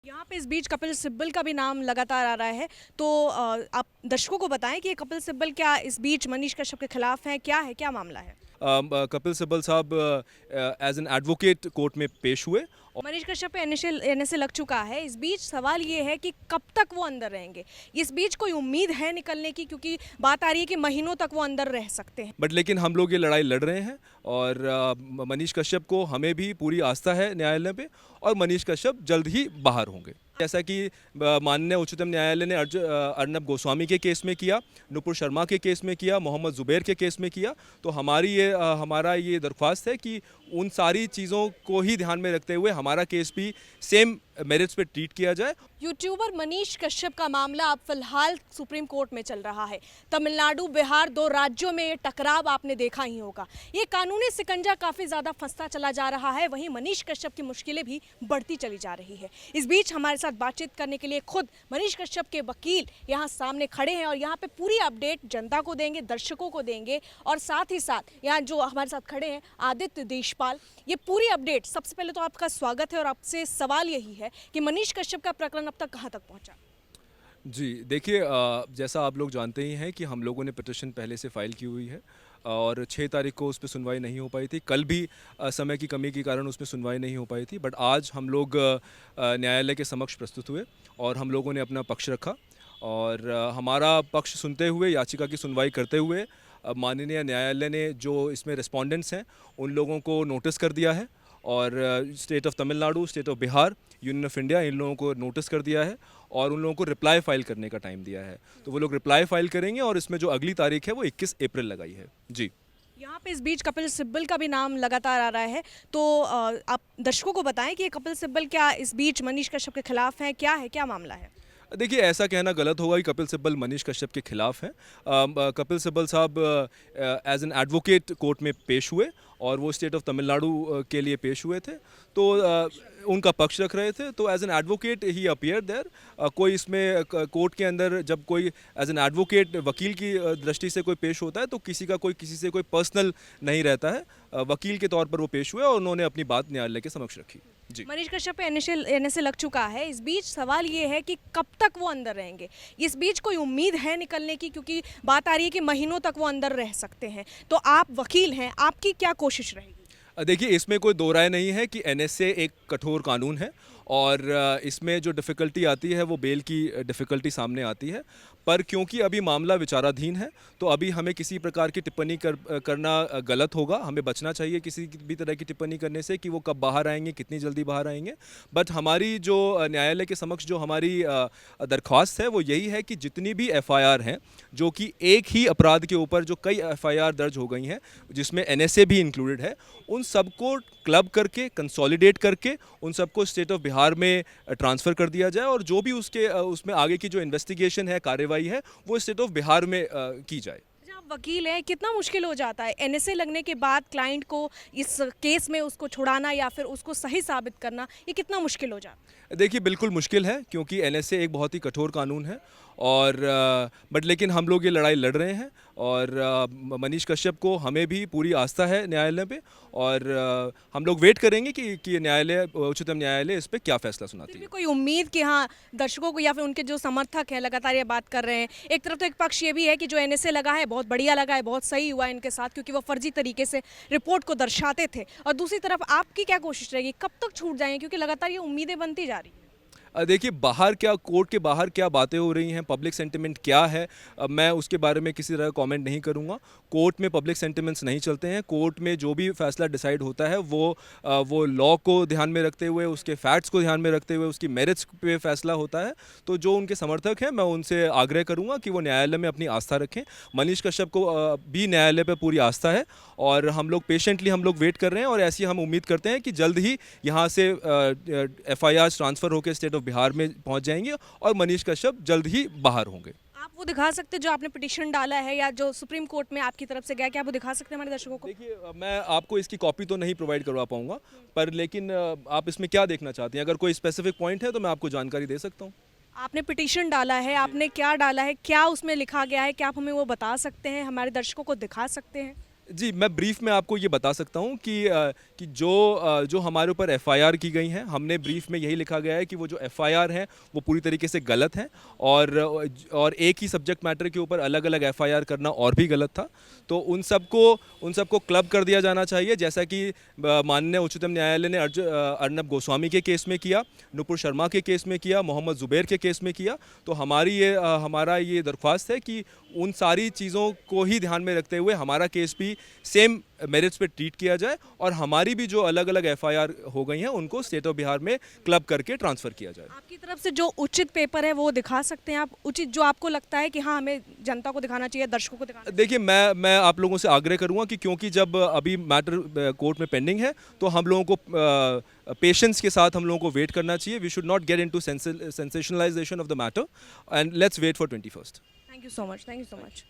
यहाँ पे इस बीच कपिल सिब्बल का भी नाम लगातार आ रहा है। तो आप दर्शकों को बताएं कि ये कपिल सिब्बल क्या इस बीच मनीष कश्यप के खिलाफ हैं, क्या है, क्या मामला है? कपिल सिब्बल साहब एज एन एडवोकेट कोर्ट में पेश हुए। मनीष कश्यप पे एनएसए लग चुका है। इस बीच सवाल ये है कि कब तक वो अंदर रहेंगे। इस बीच कोई उम्मीद है निकलने की, क्योंकि बात आ रही है कि महीनों तक वो अंदर रह सकते हैं। बट लेकिन हम लोग ये लड़ाई लड़ रहे हैं और मनीष कश्यप को हमें भी पूरी आस्था है न्यायालय पे, और मनीष कश्यप जल्द ही बाहर होंगे। जैसा कि माननीय उच्चतम न्यायालय ने अर्नब गोस्वामी के केस में किया, नुपुर शर्मा के केस में किया, मोहम्मद जुबैर के केस में किया, तो हमारा ये दरख्वास्त है कि उन सारी चीज़ों को ही ध्यान में रखते हुए हमारा केस भी सेम मेरिट्स पे ट्रीट किया जाए। यूट्यूबर मनीष कश्यप का मामला अब फिलहाल सुप्रीम कोर्ट में चल रहा है। तमिलनाडु, बिहार, दो राज्यों में ये टकराव आपने देखा ही होगा। ये कानूनी सिकंजा काफ़ी ज़्यादा फंसता चला जा रहा है, वहीं मनीष कश्यप की मुश्किलें भी बढ़ती चली जा रही है। इस बीच हमारे साथ बातचीत करने के लिए खुद मनीष कश्यप के वकील यहाँ सामने खड़े हैं और यहाँ पे पूरी अपडेट जनता को देंगे, दर्शकों को देंगे, और साथ ही साथ यहाँ जो हमारे साथ खड़े हैं आदित्य देशपाल, ये पूरी अपडेट। सबसे पहले तो आपका स्वागत है और आपसे सवाल यही है कि मनीष कश्यप का प्रकरण अब तक कहां तक पहुंचा? जी देखिए, जैसा आप लोग जानते ही हैं कि हम लोगों ने पिटिशन पहले से फाइल की हुई है और 6 तारीख को उस पर सुनवाई नहीं हो पाई थी। कल भी समय की कमी के कारण उसमें सुनवाई नहीं हो पाई थी, बट आज हम लोग न्यायालय के समक्ष प्रस्तुत हुए और हम लोगों ने अपना पक्ष रखा और हमारा पक्ष सुनते हुए, याचिका की सुनवाई करते हुए माननीय न्यायालय ने जो इसमें रिस्पोंडेंट्स हैं उन लोगों को नोटिस कर दिया है और state of Tamil Nadu, state of Bihar, union of India, इन लोगों को नोटिस कर दिया है और उन लोगों को रिप्लाई फाइल करने का टाइम दिया है। तो वो लोग रिप्लाई फाइल करेंगे और इसमें जो अगली तारीख है वो 21 अप्रैल लगाई है। जी, यहाँ पे इस बीच कपिल सिब्बल का भी नाम लगातार आ रहा है। तो आप दर्शकों को बताएं कि ये कपिल सिब्बल क्या इस बीच मनीष कश्यप के खिलाफ हैं, क्या है, क्या मामला है? देखिए ऐसा कहना गलत होगा कि कपिल सिब्बल मनीष कश्यप के खिलाफ हैं। कपिल सिब्बल साहब एज एन एडवोकेट कोर्ट में पेश हुए और वो स्टेट ऑफ तमिलनाडु के लिए पेश हुए थे, तो उनका पक्ष रख रहे थे। तो एज एन एडवोकेट ही अपीयर देयर। कोई इसमें कोर्ट के अंदर जब कोई एज एन एडवोकेट वकील की दृष्टि से कोई पेश होता है तो किसी से कोई पर्सनल नहीं रहता है। वकील के तौर पर वो पेश हुए और उन्होंने अपनी बात न्यायालय के समक्ष रखी। जी, मनीष कश्यप पे एनएसए लग चुका है। इस बीच सवाल ये है कि कब तक वो अंदर रहेंगे। इस बीच कोई उम्मीद है निकलने की, क्योंकि बात आ रही है कि महीनों तक वो अंदर रह सकते हैं। तो आप वकील हैं, आपकी क्या कोशिश रहेगी? देखिए इसमें कोई दो राय नहीं है कि एनएसए एक कठोर कानून है और इसमें जो डिफ़िकल्टी आती है वो बेल की डिफ़िकल्टी सामने आती है। पर क्योंकि अभी मामला विचाराधीन है तो अभी हमें किसी प्रकार की टिप्पणी करना गलत होगा। हमें बचना चाहिए किसी भी तरह की टिप्पणी करने से कि वो कब बाहर आएंगे, कितनी जल्दी बाहर आएंगे। बट हमारी जो न्यायालय के समक्ष जो हमारी दरख्वास्त है वो यही है कि जितनी भी एफआईआर हैं, जो कि एक ही अपराध के ऊपर जो कई एफआईआर दर्ज हो गई हैं जिसमें एनएसए भी इंक्लूडेड है, उन सबको क्लब करके, कंसोलिडेट करके उन सबको स्टेट ऑफ बिहार में ट्रांसफ़र कर दिया जाए और जो भी उसमें आगे की जो इन्वेस्टिगेशन है, कार्रवाई है, वो स्टेट ऑफ बिहार में की जाए। अच्छा, आप वकील हैं, कितना मुश्किल हो जाता है एनएसए लगने के बाद क्लाइंट को इस केस में उसको छुड़ाना या फिर उसको सही साबित करना, ये कितना मुश्किल हो जाता है? देखिए बिल्कुल मुश्किल है क्योंकि एनएसए एक बहुत ही कठोर कानून है और बट लेकिन हम लोग ये लड़ाई लड़ रहे हैं और मनीष कश्यप को हमें भी पूरी आस्था है न्यायालय पे और हम लोग वेट करेंगे कि न्यायालय, उच्चतम न्यायालय इस पे क्या फैसला सुनाती फिर भी है। कोई उम्मीद कि हाँ, दर्शकों को या फिर उनके जो समर्थक हैं लगातार ये बात कर रहे हैं। एक तरफ तो एक पक्ष ये भी है कि जो एनएसए लगा है बहुत बढ़िया लगा है, बहुत सही हुआ इनके साथ, क्योंकि वो फर्जी तरीके से रिपोर्ट को दर्शाते थे। और दूसरी तरफ आपकी क्या कोशिश रहेगी, कब तक छूट जाएंगे, क्योंकि लगातार ये उम्मीदें बनती जा रही हैं? देखिए बाहर क्या, कोर्ट के बाहर क्या बातें हो रही हैं, पब्लिक सेंटिमेंट क्या है, मैं उसके बारे में किसी तरह कमेंट नहीं करूंगा। कोर्ट में पब्लिक सेंटिमेंट्स नहीं चलते हैं। कोर्ट में जो भी फैसला डिसाइड होता है वो लॉ को ध्यान में रखते हुए, उसके फैक्ट्स को ध्यान में रखते हुए, उसकी मेरिट्स पे फैसला होता है। तो जो उनके समर्थक हैं मैं उनसे आग्रह करूँगा कि वो न्यायालय में अपनी आस्था रखें। मनीष कश्यप को भी न्यायालय पर पूरी आस्था है और हम लोग पेशेंटली वेट कर रहे हैं और ऐसी हम उम्मीद करते हैं कि जल्द ही यहाँ से एफआईआर ट्रांसफ़र होकर स्टेट बिहार में पहुंच जाएंगे और मनीष कश्यप जल्द ही बाहर होंगे। आप वो दिखा सकते हैं जो आपने पिटीशन डाला है या जो सुप्रीम कोर्ट में आपकी तरफ से गया, क्या आप वो दिखा सकते हैं हमारे दर्शकों को? देखिए मैं आपको इसकी कॉपी तो नहीं प्रोवाइड करवा पाऊंगा, पर लेकिन आप इसमें क्या देखना चाहती हैं? अगर कोई स्पेसिफिक पॉइंट है तो मैं आपको जानकारी दे सकता हूँ। आपने पिटीशन डाला है, आपने क्या डाला है, क्या उसमें लिखा गया है, क्या आप हमें वो बता सकते हैं, हमारे दर्शकों को दिखा सकते हैं? जी, मैं ब्रीफ में आपको ये बता सकता हूँ कि जो हमारे ऊपर एफआईआर की गई हैं, हमने ब्रीफ में यही लिखा गया है कि वो जो एफआईआर हैं वो पूरी तरीके से गलत हैं, और एक ही सब्जेक्ट मैटर के ऊपर अलग-अलग एफआईआर करना और भी गलत था। तो उन सबको क्लब कर दिया जाना चाहिए, जैसा कि माननीय उच्चतम न्यायालय ने अर्नब गोस्वामी के केस में किया, नुपुर शर्मा के केस में किया, मोहम्मद ज़ुबैर के केस में किया। तो हमारा ये दरख्वास्त है कि उन सारी चीज़ों को ही ध्यान में रखते हुए हमारा केस भी सेम मेरिट्स पे ट्रीट किया जाए, और हमारी भी जो अलग अलग एफआईआर हो गई हैं उनको स्टेट ऑफ बिहार में क्लब करके ट्रांसफ़र किया जाए। आपकी तरफ से जो उचित पेपर है वो दिखा सकते हैं आप, उचित जो आपको लगता है कि हाँ हमें जनता को दिखाना चाहिए, दर्शकों को दिखाना चाहिए? देखिए, मैं आप लोगों से आग्रह करूंगा कि क्योंकि जब अभी मैटर कोर्ट में पेंडिंग है, तो हम लोगों को पेशेंस के साथ हम लोगों को वेट करना चाहिए। We should not get into sensationalization of the matter, and let's wait for 21st। Thank you so much, thank you so much.